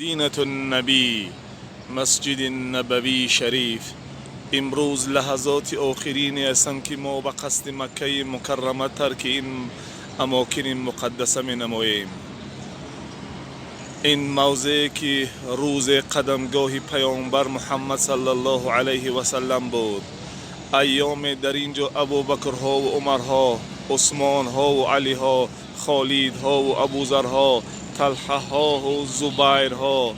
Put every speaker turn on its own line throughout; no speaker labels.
دینة النبی مسجد نبوی شریف. امروز لحظات آخرینی هستند که ما به قصد مکه مکرمه ترک این اماکن مقدسه می نماییم. این موضع که روز قدمگاه پیامبر محمد صلی الله علیه و سلم بود. ایام در اینجا ابوبکرها و عمرها، عثمانها و علیها، خالیدها و ابوذرها، طلحه‌ها و زبیرها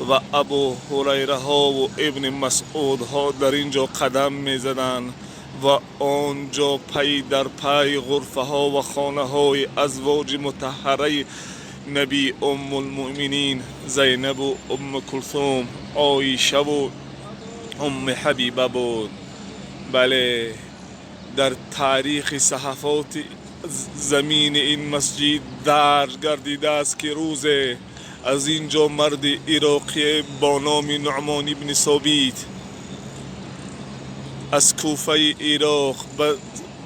و ابو هریره ها و ابن مسعود ها در اینجا قدم می زدند و آنجا پی در پی غرفه ها و خانه های ازواج مطهره نبی ام المؤمنین زینب و ام کلثوم، عایشه و ام حبیبه بود. بله، در تاریخ صحفات زمین این مسجد درج گردیده است که روز از اینجا مرد عراقی با نام نعمان ابن ثابت از کوفه عراق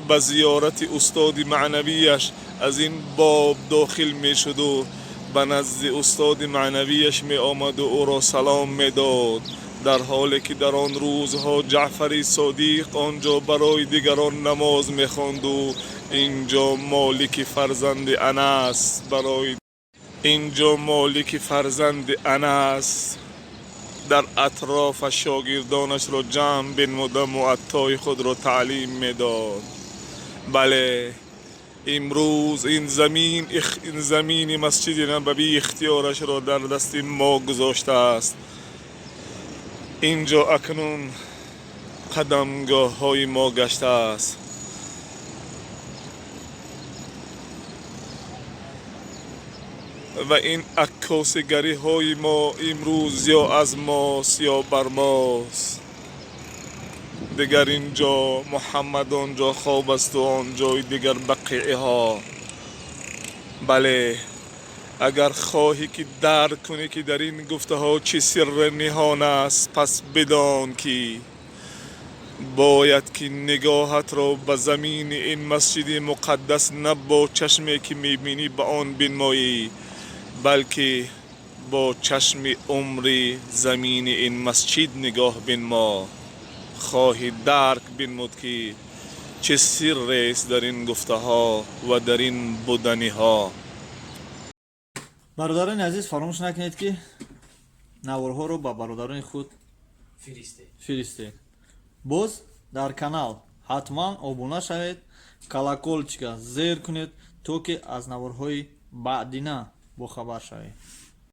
به زیارت استاد معنویش از این باب داخل می شد و به نزد استاد معنویش می آمد و او را سلام می داد، در حالی که در آن روزها جعفر صادق آنجا برای دیگران نماز می خواند و اینجا مالک فرزند انس در اطراف شاگردانش را جمع بنموده و عطای خود را تعلیم میداد. بله، امروز این زمین مسجد نبوی اختیارش را در دست ما گذاشته است. اینجا اکنون قدمگاه های ما گشته است و این عکاسگری های ما امروز یا از ماست یا بر ماست. دیگر اینجا محمد آنجا خواب است و آنجای دیگر بقیعه ها. بله، اگر خواهی که درک کنی که در این گفته ها چه سر نهان است، پس بدان که باید که نگاهت را به زمین این مسجد مقدس نه با چشمی که میبینی به آن بنمایی، بلکه با چشم عمر زمین این مسجد نگاه بنما. خواهی درک بنمود که چه سر است در این گفته ها و در این بودنی ها.
برادران عزیز، فراموش نکنید که نوارها رو با برادران خود فرستید. باز در کانال حتما обуна шавед, колокольчика зер кунед, то ки аз наворҳои баъдина бохабар шавед.